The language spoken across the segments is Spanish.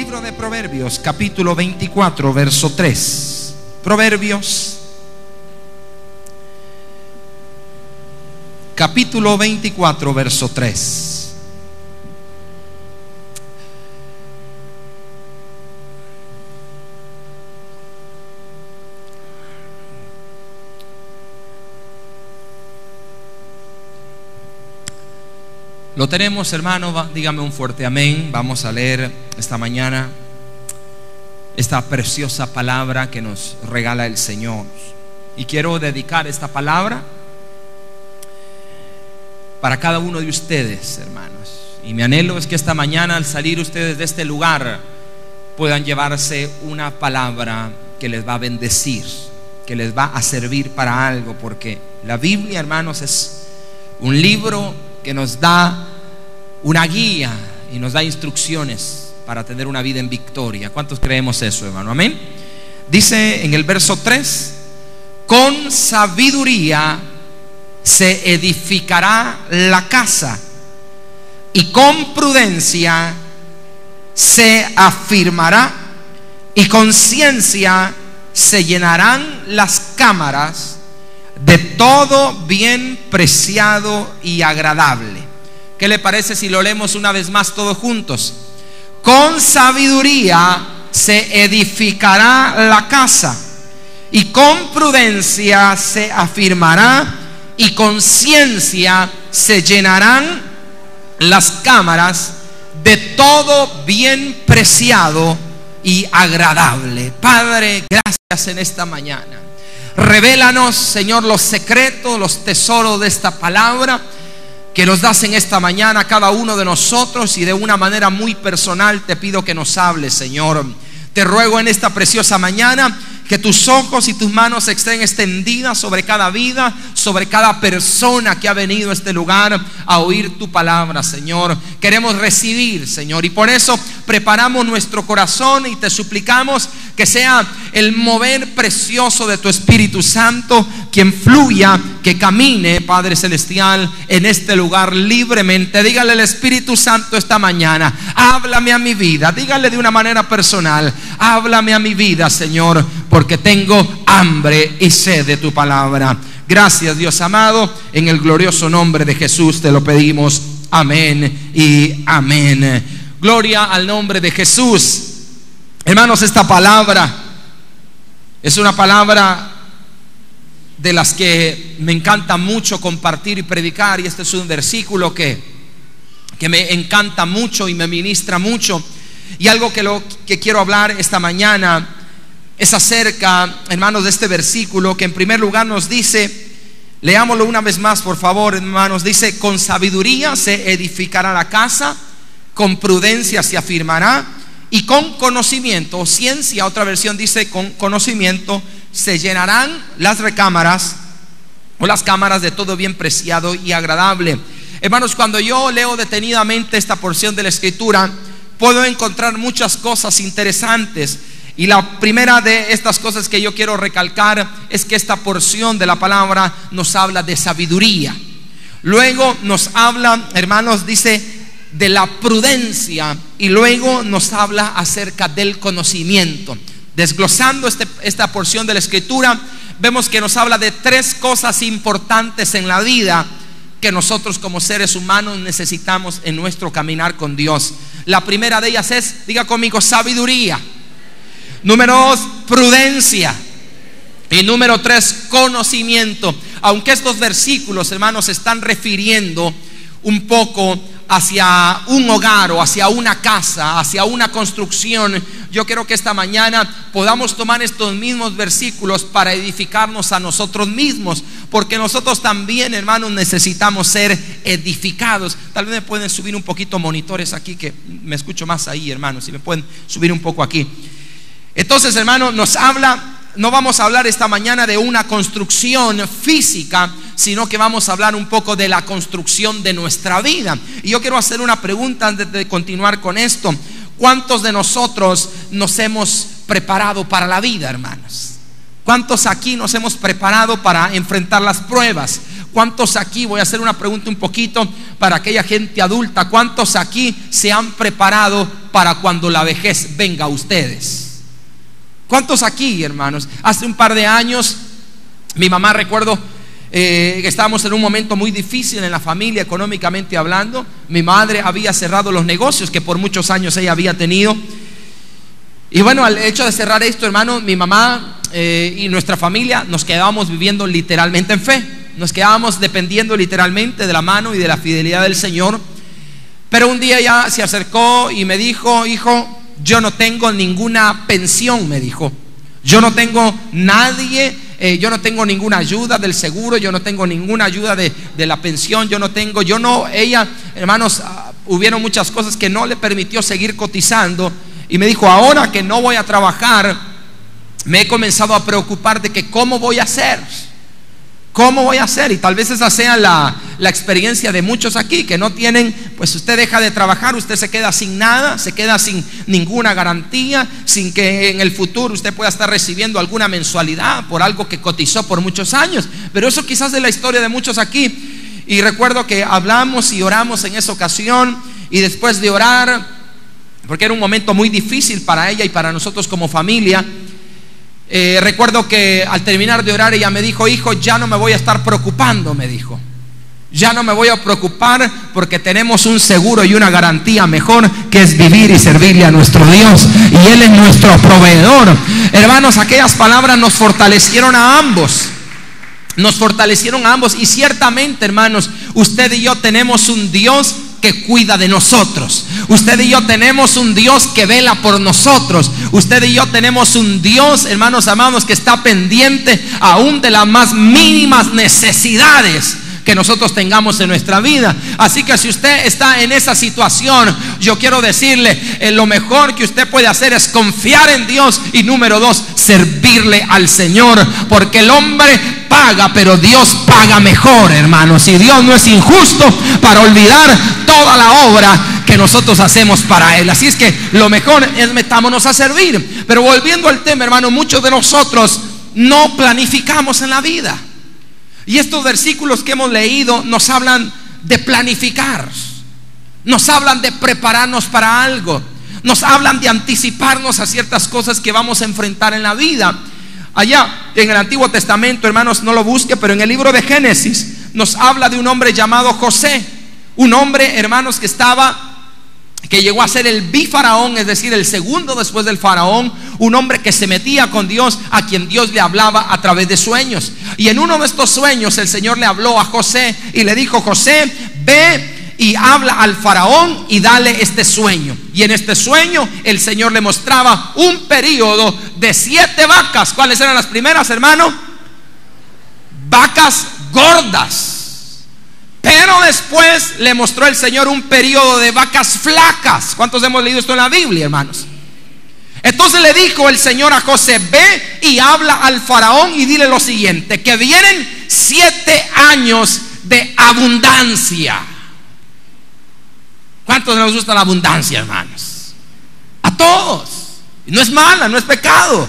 Libro de Proverbios, capítulo 24, verso 3. Proverbios, capítulo 24, verso 3. Lo tenemos, hermano, dígame un fuerte amén. Vamos a leer esta mañana esta preciosa palabra que nos regala el Señor. Y quiero dedicar esta palabra para cada uno de ustedes, hermanos. Y mi anhelo es que esta mañana, al salir ustedes de este lugar, puedan llevarse una palabra que les va a bendecir, que les va a servir para algo. Porque la Biblia, hermanos, es un libro que nos da una guía y nos da instrucciones para tener una vida en victoria. ¿Cuántos creemos eso, hermano? Amén. Dice en el verso 3: con sabiduría se edificará la casa, y con prudencia se afirmará, y con ciencia se llenarán las cámaras de todo bien preciado y agradable. ¿Qué le parece si lo leemos una vez más todos juntos? Con sabiduría se edificará la casa, y con prudencia se afirmará, y con ciencia se llenarán las cámaras de todo bien preciado y agradable. Padre, gracias en esta mañana. Revélanos, Señor, los secretos, los tesoros de esta palabra que nos das en esta mañana a cada uno de nosotros, y de una manera muy personal te pido que nos hables, Señor. Te ruego en esta preciosa mañana que tus ojos y tus manos estén extendidas sobre cada vida, sobre cada persona que ha venido a este lugar a oír tu palabra, Señor. Queremos recibir, Señor, y por eso preparamos nuestro corazón y te suplicamos que sea el mover precioso de tu Espíritu Santo quien fluya, que camine, Padre Celestial, en este lugar libremente. Dígale al Espíritu Santo esta mañana: háblame a mi vida. Dígale de una manera personal: háblame a mi vida, Señor, porque tengo hambre y sed de tu palabra. Gracias, Dios amado, en el glorioso nombre de Jesús te lo pedimos. Amén y amén. Gloria al nombre de Jesús. Hermanos, esta palabra es una palabra de las que me encanta mucho compartir y predicar, y este es un versículo que me encanta mucho y me ministra mucho. Y algo que quiero hablar esta mañana es acerca, hermanos, de este versículo que en primer lugar nos dice, leámoslo una vez más por favor, hermanos. Dice: con sabiduría se edificará la casa, con prudencia se afirmará, y con conocimiento o ciencia, otra versión dice con conocimiento, se llenarán las recámaras o las cámaras de todo bien preciado y agradable. Hermanos, cuando yo leo detenidamente esta porción de la Escritura, puedo encontrar muchas cosas interesantes. Y la primera de estas cosas que yo quiero recalcar es que esta porción de la palabra nos habla de sabiduría. Luego nos habla, hermanos, dice de la prudencia, y luego nos habla acerca del conocimiento. Desglosando esta porción de la Escritura, vemos que nos habla de tres cosas importantes en la vida que nosotros como seres humanos necesitamos en nuestro caminar con Dios. La primera de ellas es, diga conmigo, sabiduría. Número 2, prudencia. Y número 3, conocimiento. Aunque estos versículos, hermanos, se están refiriendo un poco hacia un hogar o hacia una casa, hacia una construcción, yo quiero que esta mañana podamos tomar estos mismos versículos para edificarnos a nosotros mismos, porque nosotros también, hermanos, necesitamos ser edificados. Tal vez me pueden subir un poquito monitores aquí, que me escucho más ahí, hermanos, si me pueden subir un poco aquí. Entonces, hermanos, no vamos a hablar esta mañana de una construcción física, sino que vamos a hablar un poco de la construcción de nuestra vida. Y yo quiero hacer una pregunta antes de continuar con esto. ¿Cuántos de nosotros nos hemos preparado para la vida, hermanos? ¿Cuántos aquí nos hemos preparado para enfrentar las pruebas? ¿Cuántos aquí, voy a hacer una pregunta un poquito para aquella gente adulta, cuántos aquí se han preparado para cuando la vejez venga a ustedes. ¿Cuántos aquí, hermanos? Hace un par de años, mi mamá, recuerdo que estábamos en un momento muy difícil en la familia, económicamente hablando. Mi madre había cerrado los negocios que por muchos años ella había tenido. Y bueno, al hecho de cerrar esto, hermano, mi mamá y nuestra familia nos quedábamos viviendo literalmente en fe. Nos quedábamos dependiendo literalmente de la mano y de la fidelidad del Señor. Pero un día ella se acercó y me dijo: hijo, yo no tengo ninguna pensión, me dijo. Yo no tengo nadie, yo no tengo ninguna ayuda del seguro, yo no tengo ninguna ayuda de la pensión, ella, hermanos, hubieron muchas cosas que no le permitió seguir cotizando. Y me dijo: ahora que no voy a trabajar, me he comenzado a preocupar de que cómo voy a hacer. ¿Cómo voy a hacer? Y tal vez esa sea la experiencia de muchos aquí que no tienen, pues usted deja de trabajar, usted se queda sin nada, se queda sin ninguna garantía, sin que en el futuro usted pueda estar recibiendo alguna mensualidad por algo que cotizó por muchos años. Pero eso quizás es la historia de muchos aquí. Y recuerdo que hablamos y oramos en esa ocasión, y después de orar, porque era un momento muy difícil para ella y para nosotros como familia, recuerdo que al terminar de orar ella me dijo: hijo, ya no me voy a estar preocupando, me dijo. Ya no me voy a preocupar porque tenemos un seguro y una garantía mejor, que es vivir y servirle a nuestro Dios, y Él es nuestro proveedor. Hermanos, aquellas palabras nos fortalecieron a ambos. Nos fortalecieron a ambos. Y ciertamente, hermanos, usted y yo tenemos un Dios que cuida de nosotros. Usted y yo tenemos un Dios que vela por nosotros. Usted y yo tenemos un Dios, hermanos amados, que está pendiente aún de las más mínimas necesidades que nosotros tengamos en nuestra vida. Así que si usted está en esa situación, yo quiero decirle, lo mejor que usted puede hacer es confiar en Dios, y número 2, servirle al Señor, porque el hombre paga, pero Dios paga mejor, hermanos. Y Dios no es injusto para olvidar toda la obra que nosotros hacemos para Él. Así es que lo mejor es metámonos a servir. Pero volviendo al tema, hermano, muchos de nosotros no planificamos en la vida. Y estos versículos que hemos leído nos hablan de planificar, nos hablan de prepararnos para algo, nos hablan de anticiparnos a ciertas cosas que vamos a enfrentar en la vida. Allá en el Antiguo Testamento, hermanos, no lo busque, pero en el libro de Génesis nos habla de un hombre llamado José. Un hombre, hermanos, que llegó a ser el bifaraón, es decir, el segundo después del faraón. Un hombre que se metía con Dios, a quien Dios le hablaba a través de sueños. Y en uno de estos sueños el Señor le habló a José y le dijo: José, ve y habla al faraón y dale este sueño. Y en este sueño el Señor le mostraba un periodo de 7 vacas. ¿Cuáles eran las primeras, hermano? Vacas gordas. Pero después le mostró el Señor un periodo de vacas flacas. ¿Cuántos hemos leído esto en la Biblia, hermanos? Entonces le dijo el Señor a José: ve y habla al faraón y dile lo siguiente, que vienen 7 años de abundancia. ¿Cuántos nos gusta la abundancia, hermanos? A todos. No es mala, no es pecado.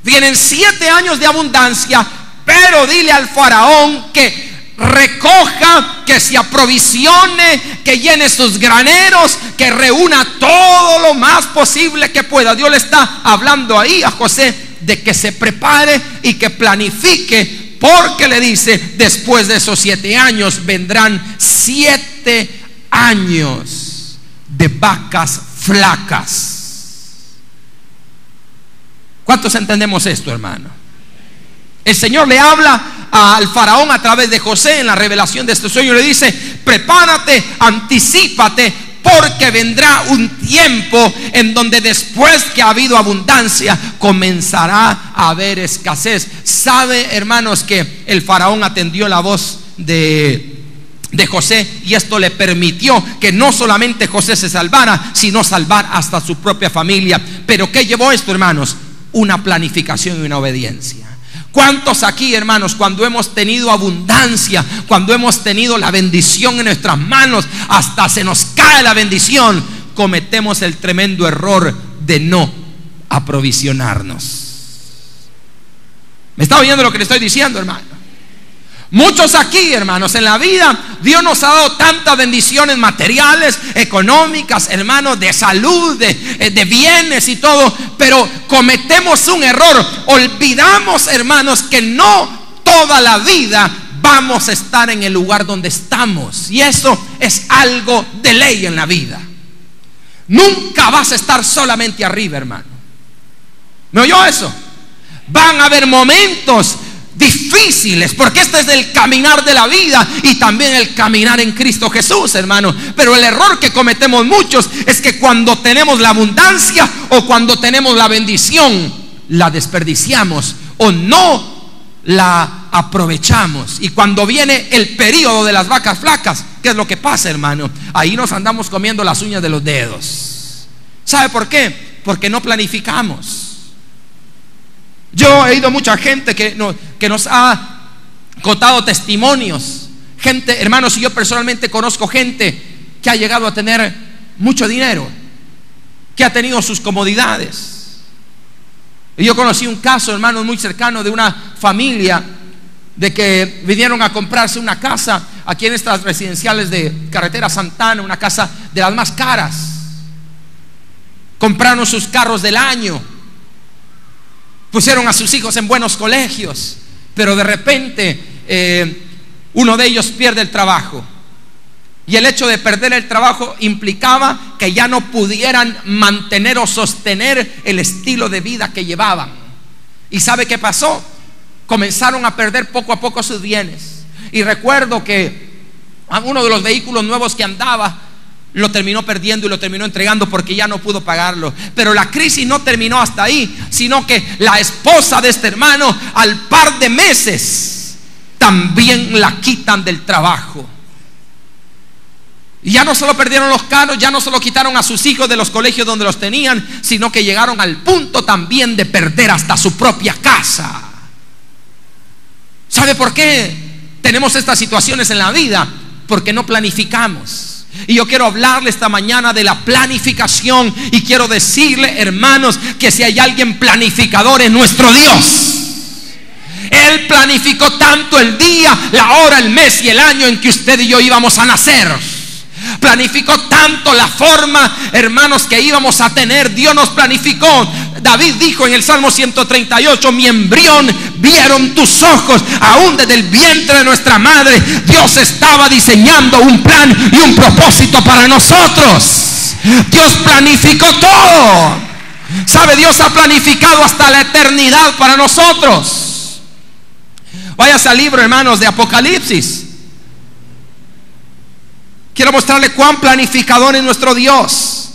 Vienen 7 años de abundancia, pero dile al faraón que recoja, que se aprovisione, que llene sus graneros, que reúna todo lo más posible que pueda. Dios le está hablando ahí a José de que se prepare y que planifique, porque le dice: después de esos 7 años vendrán 7 años de vacas flacas. ¿Cuántos entendemos esto, hermano? El Señor le habla al faraón a través de José en la revelación de este sueño. Le dice: prepárate, anticípate, porque vendrá un tiempo en donde después que ha habido abundancia comenzará a haber escasez. Sabe, hermanos, que el faraón atendió la voz de José, y esto le permitió que no solamente José se salvara, sino salvar hasta su propia familia. Pero ¿qué llevó esto, hermanos? Una planificación y una obediencia. ¿Cuántos aquí, hermanos, cuando hemos tenido abundancia, cuando hemos tenido la bendición en nuestras manos, hasta se nos cae la bendición, cometemos el tremendo error de no aprovisionarnos? ¿Me está oyendo lo que le estoy diciendo, hermano? Muchos aquí, hermanos, en la vida Dios nos ha dado tantas bendiciones materiales, económicas, hermanos, de salud, de bienes y todo, pero cometemos un error. Olvidamos, hermanos, que no toda la vida vamos a estar en el lugar donde estamos, y eso es algo de ley en la vida. Nunca vas a estar solamente arriba, hermano. ¿Me oyó eso? Van a haber momentos difíciles, porque este es el caminar de la vida y también el caminar en Cristo Jesús, hermano. Pero el error que cometemos muchos es que cuando tenemos la abundancia o cuando tenemos la bendición, la desperdiciamos o no la aprovechamos. Y cuando viene el periodo de las vacas flacas, ¿qué es lo que pasa, hermano? Ahí nos andamos comiendo las uñas de los dedos. ¿Sabe por qué? Porque no planificamos. Yo he oído mucha gente que nos ha contado testimonios. Gente, hermanos, y yo personalmente conozco gente que ha llegado a tener mucho dinero, que ha tenido sus comodidades. Y yo conocí un caso, hermanos, muy cercano de una familia de que vinieron a comprarse una casa aquí en estas residenciales de Carretera Santana, una casa de las más caras. Compraron sus carros del año, pusieron a sus hijos en buenos colegios, pero de repente uno de ellos pierde el trabajo. Y el hecho de perder el trabajo implicaba que ya no pudieran mantener o sostener el estilo de vida que llevaban. ¿Y sabe qué pasó? Comenzaron a perder poco a poco sus bienes. Y recuerdo que uno de los vehículos nuevos que andaba lo terminó perdiendo y lo terminó entregando porque ya no pudo pagarlo. Pero la crisis no terminó hasta ahí, sino que la esposa de este hermano, al par de meses, también la quitan del trabajo. Y ya no solo perdieron los carros, ya no solo quitaron a sus hijos de los colegios donde los tenían, sino que llegaron al punto también de perder hasta su propia casa. ¿Sabe por qué tenemos estas situaciones en la vida? Porque no planificamos. Y yo quiero hablarle esta mañana de la planificación, y quiero decirle, hermanos, que si hay alguien planificador es nuestro Dios. Él planificó tanto el día, la hora, el mes y el año en que usted y yo íbamos a nacer. Planificó tanto la forma, hermanos, que íbamos a tener. Dios nos planificó. David dijo en el Salmo 138: mi embrión vieron tus ojos, aún desde el vientre de nuestra madre Dios estaba diseñando un plan y un propósito para nosotros. Dios planificó todo. ¿Sabe? Dios ha planificado hasta la eternidad para nosotros. Váyase al libro, hermanos, de Apocalipsis. Quiero mostrarle cuán planificador es nuestro Dios.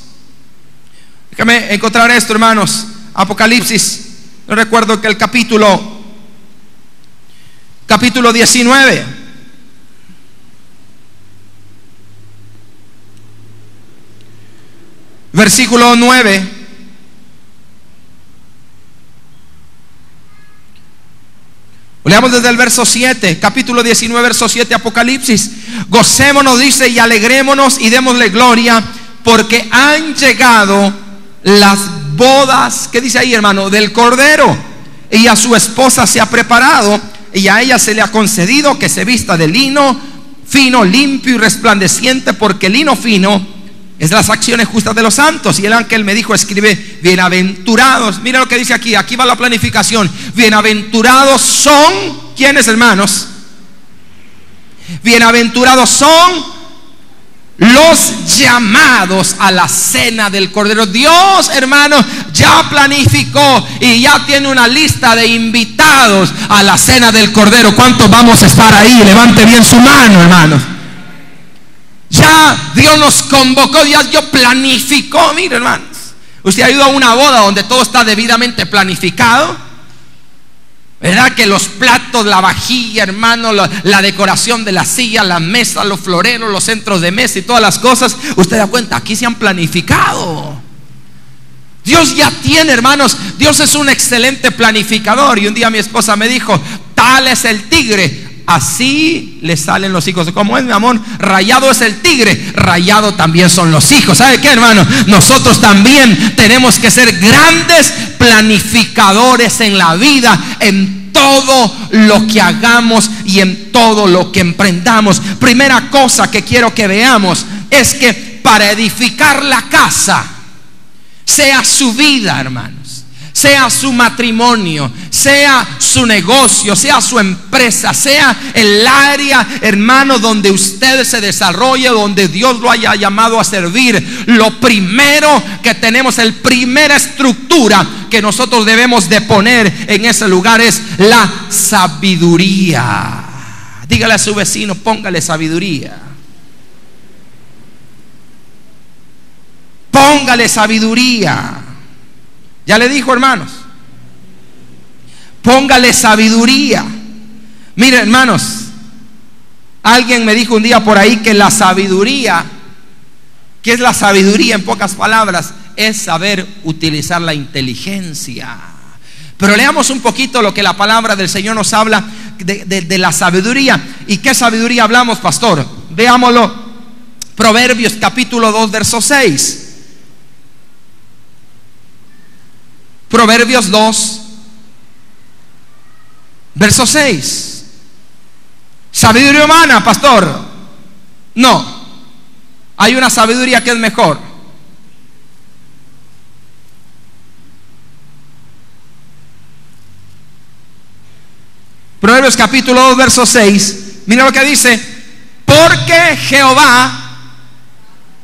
Déjame encontrar esto, hermanos. Apocalipsis, no recuerdo que el capítulo 19. Versículo 9. Leamos desde el verso 7, capítulo 19, verso 7, Apocalipsis. Gocémonos, dice, y alegrémonos y démosle gloria, porque han llegado las bodas, ¿qué dice ahí, hermano? Del Cordero, y a su esposa se ha preparado, y a ella se le ha concedido que se vista de lino fino, limpio y resplandeciente, porque el lino fino es las acciones justas de los santos. Y el ángel me dijo: escribe, bienaventurados. Mira lo que dice aquí, aquí va la planificación. Bienaventurados son, ¿quiénes, hermanos? Bienaventurados son los llamados a la cena del Cordero. Dios, hermano, ya planificó y ya tiene una lista de invitados a la cena del Cordero. ¿Cuántos vamos a estar ahí? Levante bien su mano, hermanos. Ya Dios nos convocó, Dios planificó. Mire, hermanos, usted ha ido a una boda donde todo está debidamente planificado, ¿verdad? Que los platos, la vajilla, hermano, la decoración de la silla, la mesa, los floreros, los centros de mesa y todas las cosas, usted da cuenta, aquí se han planificado. Dios ya tiene, hermanos, Dios es un excelente planificador. Y un día mi esposa me dijo: tal es el tigre, así le salen los hijos. ¿Cómo es, mi amor? Rayado es el tigre, rayado también son los hijos. ¿Sabe qué, hermano? Nosotros también tenemos que ser grandes planificadores en la vida, en todo lo que hagamos y en todo lo que emprendamos. Primera cosa que quiero que veamos es que para edificar la casa, sea su vida, hermanos, sea su matrimonio, sea su negocio, sea su empresa, sea el área, hermano, donde usted se desarrolle, donde Dios lo haya llamado a servir, lo primero que tenemos, la primera estructura que nosotros debemos de poner en ese lugar es la sabiduría. Dígale a su vecino, póngale sabiduría. Póngale sabiduría. Ya le dijo, hermanos, póngale sabiduría. Mire, hermanos, alguien me dijo un día por ahí que la sabiduría, ¿qué es la sabiduría en pocas palabras? Es saber utilizar la inteligencia. Pero leamos un poquito lo que la palabra del Señor nos habla de la sabiduría. ¿Y qué sabiduría hablamos, pastor? Veámoslo. Proverbios capítulo 2, verso 6. Proverbios 2, verso 6. Sabiduría humana, pastor. No, hay una sabiduría que es mejor. Proverbios capítulo 2, verso 6. Mira lo que dice. Porque Jehová,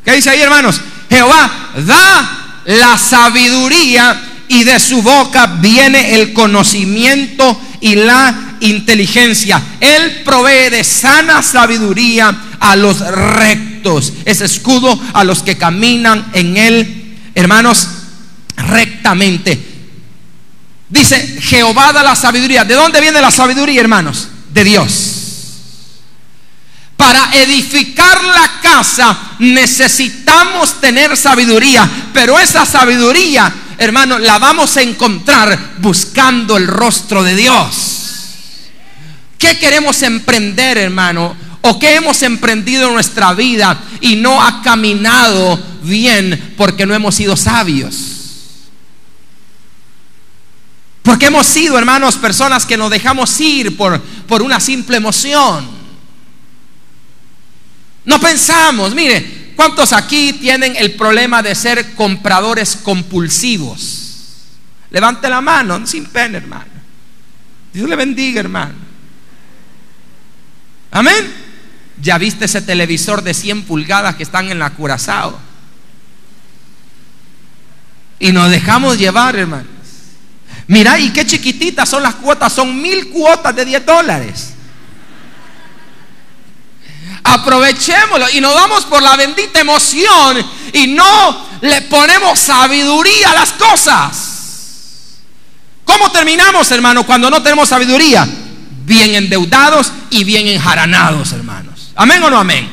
¿qué dice ahí, hermanos? Jehová da la sabiduría, y de su boca viene el conocimiento y la inteligencia. Él provee de sana sabiduría a los rectos. Es escudo a los que caminan en él, hermanos, rectamente. Dice, Jehová da la sabiduría. ¿De dónde viene la sabiduría, hermanos? De Dios. Para edificar la casa necesitamos tener sabiduría, pero esa sabiduría, hermano, la vamos a encontrar buscando el rostro de Dios. ¿Qué queremos emprender, hermano? ¿O qué hemos emprendido en nuestra vida y no ha caminado bien porque no hemos sido sabios? Porque hemos sido, hermanos, personas que nos dejamos ir por una simple emoción. No pensamos. Mire, ¿cuántos aquí tienen el problema de ser compradores compulsivos? Levante la mano, sin pena, hermano. Dios le bendiga, hermano. Amén. ¿Ya viste ese televisor de 100 pulgadas que están en la Curazao? Y nos dejamos llevar, hermanos. Mira, y qué chiquititas son las cuotas. Son 1000 cuotas de $10. Aprovechémoslo y nos damos por la bendita emoción y no le ponemos sabiduría a las cosas. ¿Cómo terminamos, hermano, cuando no tenemos sabiduría? Bien endeudados y bien enjaranados, hermanos. ¿Amén o no amén?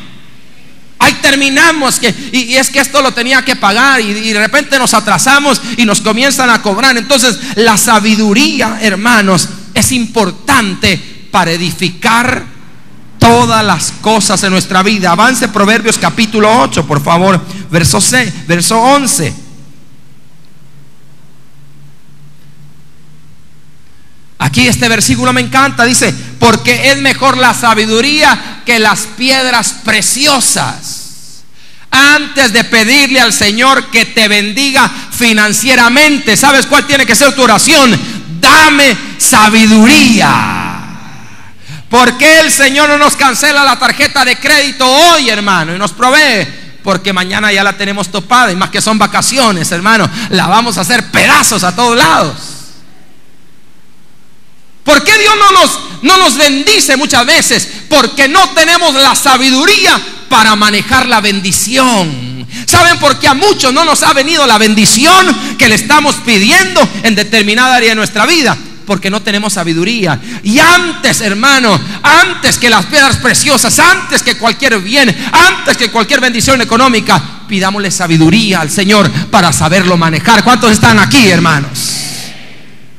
Ahí terminamos y es que esto lo tenía que pagar y de repente nos atrasamos y nos comienzan a cobrar. Entonces la sabiduría, hermanos, es importante para edificar todas las cosas en nuestra vida. Avance Proverbios capítulo 8, por favor, verso 11. Aquí este versículo me encanta. Dice, porque es mejor la sabiduría que las piedras preciosas. Antes de pedirle al Señor que te bendiga financieramente, ¿sabes cuál tiene que ser tu oración? Dame sabiduría. ¿Por qué el Señor no nos cancela la tarjeta de crédito hoy, hermano, y nos provee? Porque mañana ya la tenemos topada, y más que son vacaciones, hermano, la vamos a hacer pedazos a todos lados. ¿Por qué Dios no nos bendice muchas veces? Porque no tenemos la sabiduría para manejar la bendición. ¿Saben por qué a muchos no nos ha venido la bendición que le estamos pidiendo en determinada área de nuestra vida? Porque no tenemos sabiduría. Y antes, hermano, antes que las piedras preciosas, antes que cualquier bien, antes que cualquier bendición económica, pidámosle sabiduría al Señor para saberlo manejar. ¿Cuántos están aquí, hermanos?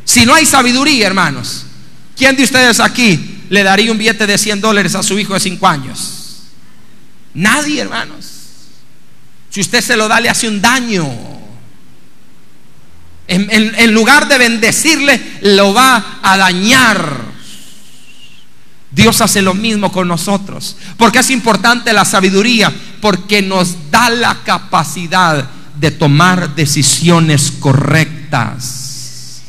Si no hay sabiduría, hermanos, ¿quién de ustedes aquí le daría un billete de $100 a su hijo de 5 años? Nadie, hermanos. Si usted se lo da, le hace un daño. En lugar de bendecirle, lo va a dañar. Dios hace lo mismo con nosotros. ¿Por qué es importante la sabiduría? Porque nos da la capacidad de tomar decisiones correctas.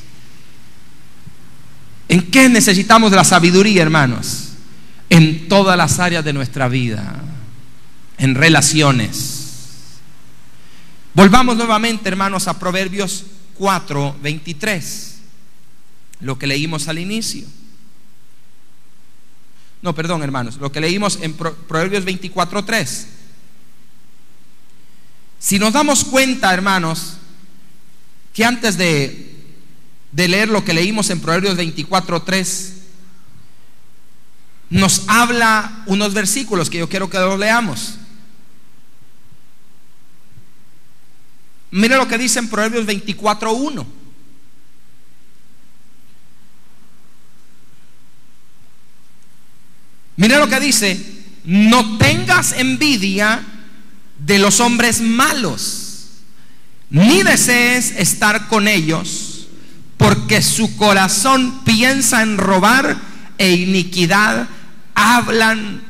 ¿En qué necesitamos de la sabiduría, hermanos? En todas las áreas de nuestra vida. En relaciones. Volvamos nuevamente, hermanos, a Proverbios 4:23, lo que leímos al inicio. No, perdón, hermanos, lo que leímos en Proverbios 24:3. Si nos damos cuenta, hermanos, que antes de leer lo que leímos en Proverbios 24:3, nos habla unos versículos que yo quiero que los leamos. Mire lo que dice en Proverbios 24:1. Mire lo que dice: no tengas envidia de los hombres malos, ni desees estar con ellos, porque su corazón piensa en robar e iniquidad hablan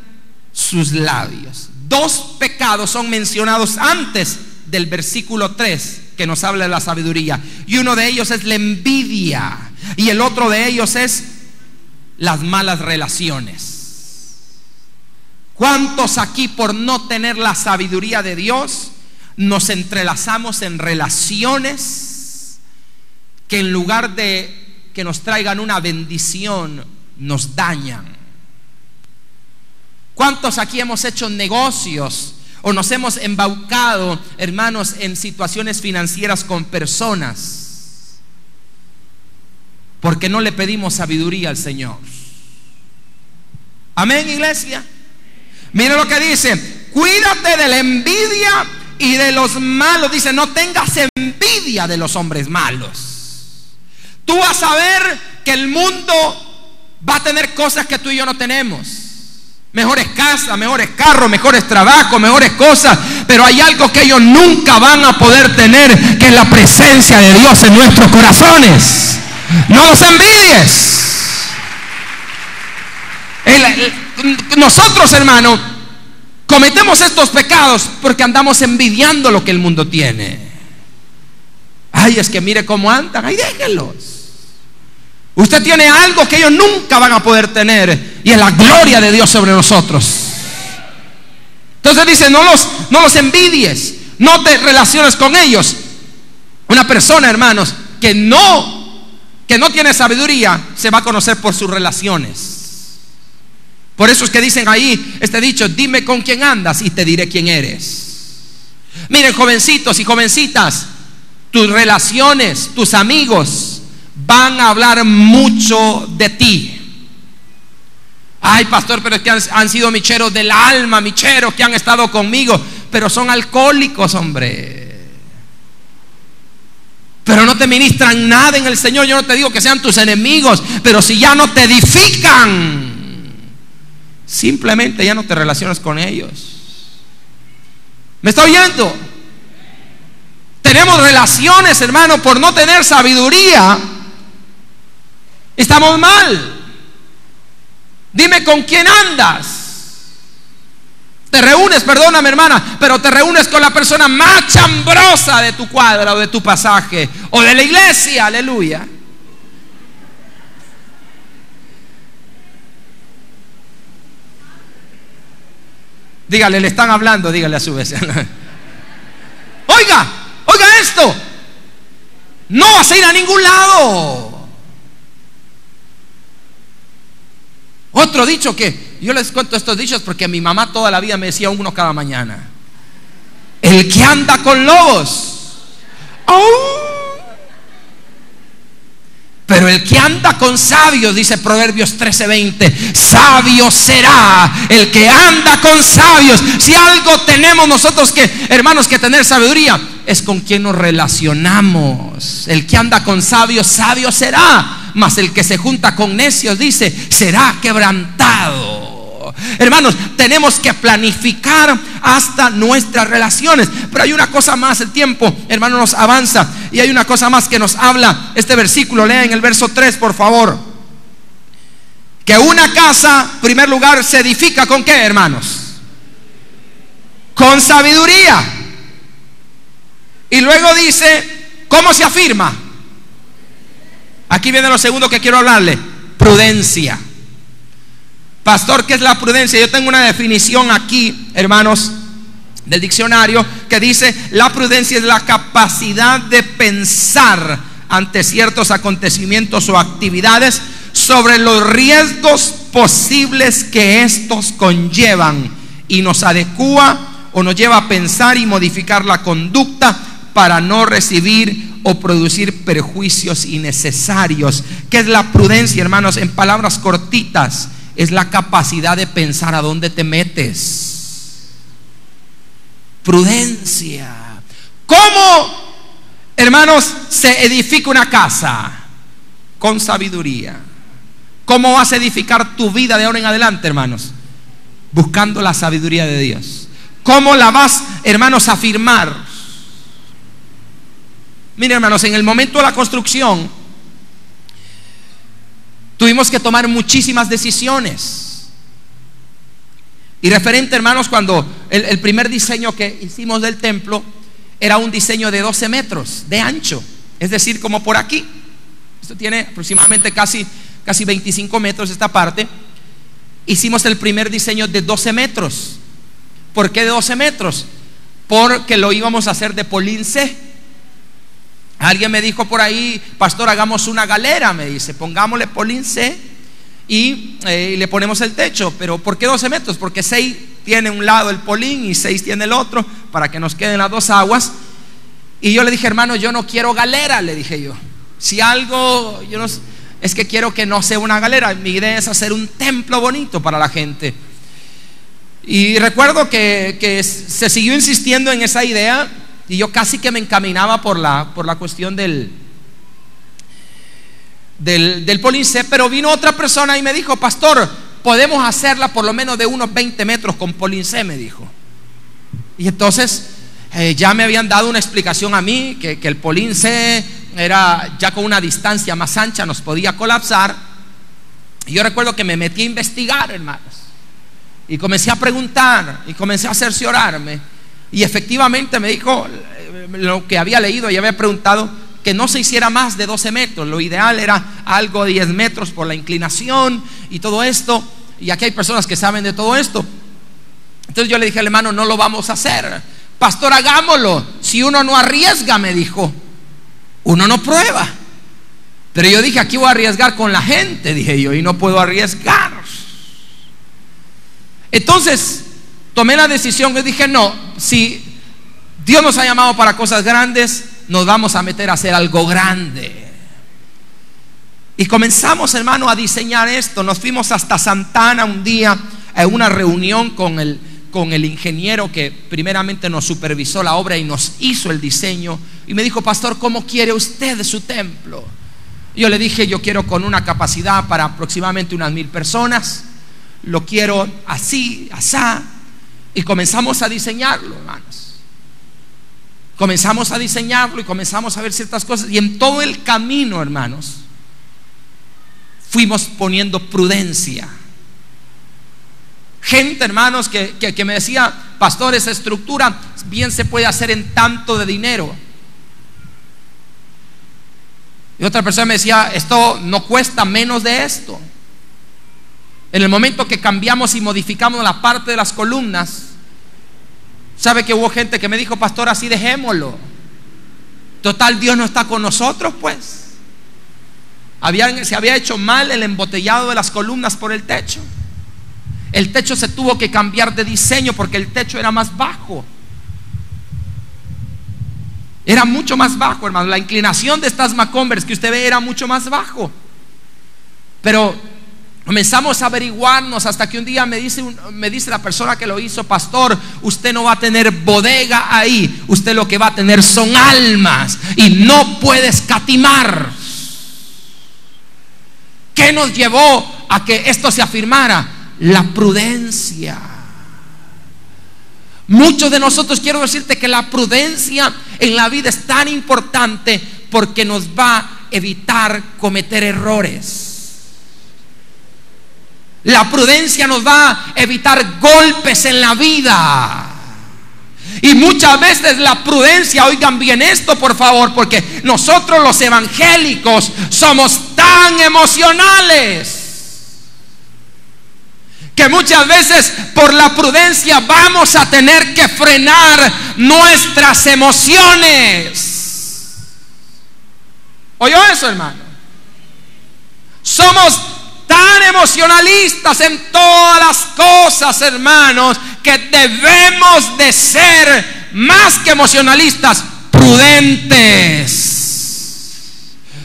sus labios. Dos pecados son mencionados antes del versículo 3 que nos habla de la sabiduría, y uno de ellos es la envidia, y el otro de ellos es las malas relaciones. ¿Cuántos aquí, por no tener la sabiduría de Dios, nos entrelazamos en relaciones que en lugar de que nos traigan una bendición, nos dañan? ¿Cuántos aquí hemos hecho negocios o nos hemos embaucado, hermanos, en situaciones financieras con personas porque no le pedimos sabiduría al Señor? Amén, iglesia. Mira lo que dice: cuídate de la envidia y de los malos. Dice: no tengas envidia de los hombres malos. Tú vas a ver que el mundo va a tener cosas que tú y yo no tenemos. Mejores casas, mejores carros, mejores trabajos, mejores cosas. Pero hay algo que ellos nunca van a poder tener, que es la presencia de Dios en nuestros corazones. No los envidies. Nosotros, hermano, cometemos estos pecados porque andamos envidiando lo que el mundo tiene. Ay, es que mire cómo andan. Ay, déjenlos. Usted tiene algo que ellos nunca van a poder tener, y es la gloria de Dios sobre nosotros. Entonces dice: no los envidies, no te relaciones con ellos. Una persona, hermanos, que no tiene sabiduría, se va a conocer por sus relaciones. Por eso es que dicen ahí este dicho: dime con quién andas y te diré quién eres. Miren, jovencitos y jovencitas, tus relaciones, tus amigos van a hablar mucho de ti. Ay, pastor, pero es que han sido micheros del alma, micheros que han estado conmigo, pero son alcohólicos, hombre. Pero no te ministran nada en el Señor. Yo no te digo que sean tus enemigos, pero si ya no te edifican, simplemente ya no te relacionas con ellos. ¿Me está oyendo? Tenemos relaciones, hermano, por no tener sabiduría. Estamos mal. Dime con quién andas. Te reúnes, perdóname, hermana, pero te reúnes con la persona más chambrosa de tu cuadra o de tu pasaje o de la iglesia. Aleluya. Dígale, le están hablando, dígale a su vez. Oiga esto. No vas a ir a ningún lado. Otro dicho que yo les cuento estos dichos porque mi mamá toda la vida me decía uno cada mañana: el que anda con lobos, pero el que anda con sabios, dice Proverbios 13:20, sabio será el que anda con sabios. Si algo tenemos nosotros que, hermanos, que tener sabiduría, es con quien nos relacionamos. El que anda con sabios, sabio será. Mas el que se junta con necios, dice, será quebrantado. tiempo. Hermanos, tenemos que planificar hasta nuestras relaciones. Pero hay una cosa más, el tiempo, hermano, nos avanza. Y hay una cosa más que nos habla este versículo. Lea en el verso 3, por favor. Que una casa, en primer lugar, se edifica ¿con qué, hermanos? Con sabiduría. Y luego dice, ¿cómo se afirma? Aquí viene lo segundo que quiero hablarle: prudencia. Pastor, ¿qué es la prudencia? Yo tengo una definición aquí, hermanos, del diccionario, que dice: la prudencia es la capacidad de pensar ante ciertos acontecimientos o actividades sobre los riesgos posibles que estos conllevan, y nos adecua o nos lleva a pensar y modificar la conducta para no recibir o producir perjuicios innecesarios. ¿Qué es la prudencia, hermanos? En palabras cortitas, es la capacidad de pensar a dónde te metes. Prudencia. ¿Cómo, hermanos, se edifica una casa? Con sabiduría. ¿Cómo vas a edificar tu vida de ahora en adelante, hermanos? Buscando la sabiduría de Dios. ¿Cómo la vas, hermanos, a afirmar? Miren, hermanos, en el momento de la construcción tuvimos que tomar muchísimas decisiones. Y referente, hermanos, cuando el primer diseño que hicimos del templo era un diseño de 12 metros de ancho, es decir, como por aquí. Esto tiene aproximadamente casi 25 metros esta parte. Hicimos el primer diseño de 12 metros. ¿Por qué de 12 metros? Porque lo íbamos a hacer de Polín C. Alguien me dijo por ahí: pastor, hagamos una galera, me dice, pongámosle Polín C y le ponemos el techo. Pero ¿por qué 12 metros? Porque 6 tiene un lado el Polín y 6 tiene el otro, para que nos queden las dos aguas. Y yo le dije: hermano, yo no quiero galera, le dije yo. Si algo, yo no, es que quiero que no sea una galera. Mi idea es hacer un templo bonito para la gente. Y recuerdo que se siguió insistiendo en esa idea. Y yo casi que me encaminaba por la cuestión del Polín C. Pero vino otra persona y me dijo: pastor, podemos hacerla por lo menos de unos 20 metros con Polín C, me dijo. Y entonces ya me habían dado una explicación a mí, que el Polín C era ya con una distancia más ancha, nos podía colapsar. Y yo recuerdo que me metí a investigar, hermanos, y comencé a preguntar y comencé a cerciorarme. Y efectivamente me dijo lo que había leído y había preguntado, que no se hiciera más de 12 metros. Lo ideal era algo de 10 metros por la inclinación y todo esto. Y aquí hay personas que saben de todo esto. Entonces yo le dije al hermano: no lo vamos a hacer. Pastor, hagámoslo. Si uno no arriesga, me dijo, uno no prueba. Pero yo dije: aquí voy a arriesgar con la gente, dije yo, y no puedo arriesgar. Entonces tomé la decisión y dije: no, si Dios nos ha llamado para cosas grandes, nos vamos a meter a hacer algo grande. Y comenzamos, hermano, a diseñar esto. Nos fuimos hasta Santa Ana un día a una reunión con el ingeniero que primeramente nos supervisó la obra y nos hizo el diseño. Y me dijo: pastor, ¿cómo quiere usted su templo? Y yo le dije: yo quiero con una capacidad para aproximadamente unas 1000 personas. Lo quiero así, asá. Y comenzamos a diseñarlo, hermanos. Comenzamos a diseñarlo y comenzamos a ver ciertas cosas. Y en todo el camino, hermanos, fuimos poniendo prudencia. Gente, hermanos, que me decía: pastor, esa estructura bien se puede hacer en tanto de dinero. Y otra persona me decía: esto no cuesta menos de esto. En el momento que cambiamos y modificamos la parte de las columnas, ¿sabe que hubo gente que me dijo: pastor, así dejémoslo? Total, Dios no está con nosotros, pues. Se había hecho mal el embotellado de las columnas por el techo. El techo se tuvo que cambiar de diseño porque el techo era más bajo. Era mucho más bajo, hermano. La inclinación de estas macombres que usted ve era mucho más bajo. Pero comenzamos a averiguarnos hasta que un día me dice la persona que lo hizo: pastor, usted no va a tener bodega ahí, usted lo que va a tener son almas y no puede escatimar. ¿Qué nos llevó a que esto se afirmara? la prudencia. Muchos de nosotros, quiero decirte que la prudencia en la vida es tan importante porque nos va a evitar cometer errores. La prudencia nos va a evitar golpes en la vida. Y muchas veces la prudencia, oigan bien esto por favor, porque nosotros los evangélicos somos tan emocionales que muchas veces por la prudencia vamos a tener que frenar nuestras emociones. ¿Oyó eso, hermano? Somos tan emocionalistas en todas las cosas, hermanos, que debemos de ser más que emocionalistas, prudentes.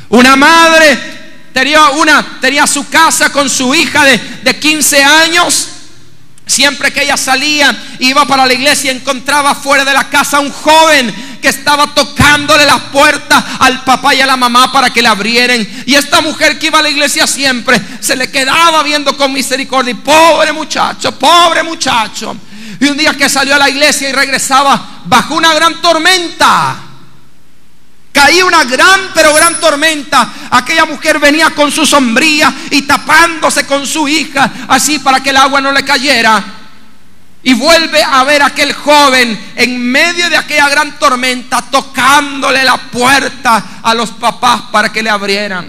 Una madre tenía su casa con su hija de 15 años. Siempre que ella salía, iba para la iglesia, encontraba fuera de la casa un joven que estaba tocándole la puerta al papá y a la mamá para que le abrieran. Y esta mujer que iba a la iglesia siempre se le quedaba viendo con misericordia. Y pobre muchacho, pobre muchacho. Y un día que salió a la iglesia y regresaba bajo una gran tormenta, caía una gran tormenta. Aquella mujer venía con su sombrilla y tapándose con su hija, así para que el agua no le cayera. Y vuelve a ver a aquel joven en medio de aquella gran tormenta, tocándole la puerta a los papás para que le abrieran.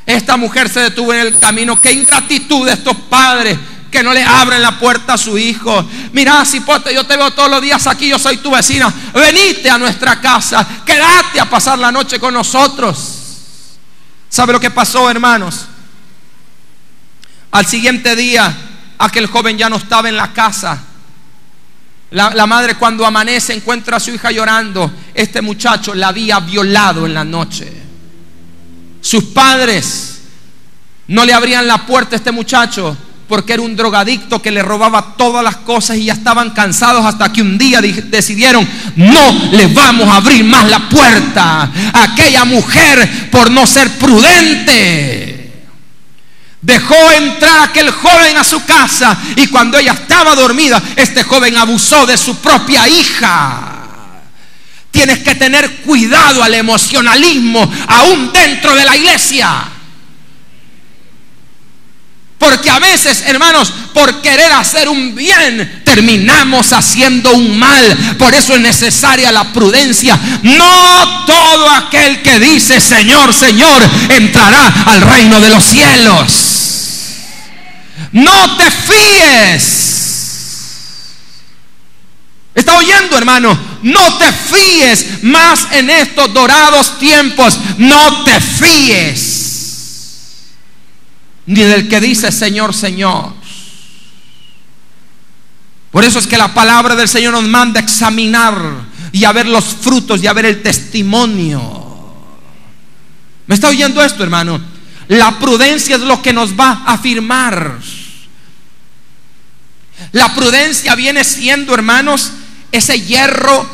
Esta mujer se detuvo en el camino. Qué ingratitud de estos padres que no le abren la puerta a su hijo. Mira, cipote, yo te veo todos los días aquí, yo soy tu vecina, venite a nuestra casa, quédate a pasar la noche con nosotros. ¿Sabe lo que pasó, hermanos? Al siguiente día, aquel joven ya no estaba en la casa. La madre, cuando amanece, encuentra a su hija llorando. Este muchacho la había violado en la noche. Sus padres no le abrían la puerta a este muchacho porque era un drogadicto que le robaba todas las cosas, y ya estaban cansados, hasta que un día decidieron: no le vamos a abrir más la puerta. Aquella mujer, por no ser prudente, dejó entrar a aquel joven a su casa, y cuando ella estaba dormida, este joven abusó de su propia hija. Tienes que tener cuidado al emocionalismo aún dentro de la iglesia. Porque a veces, hermanos, por querer hacer un bien, terminamos haciendo un mal. Por eso es necesaria la prudencia. No todo aquel que dice Señor, Señor, entrará al reino de los cielos. No te fíes. ¿Está oyendo, hermano? No te fíes más en estos dorados tiempos. No te fíes ni del que dice Señor, Señor. Por eso es que la palabra del Señor nos manda a examinar y a ver los frutos y a ver el testimonio. ¿Me está oyendo esto, hermano? La prudencia es lo que nos va a afirmar. La prudencia viene siendo, hermanos, ese hierro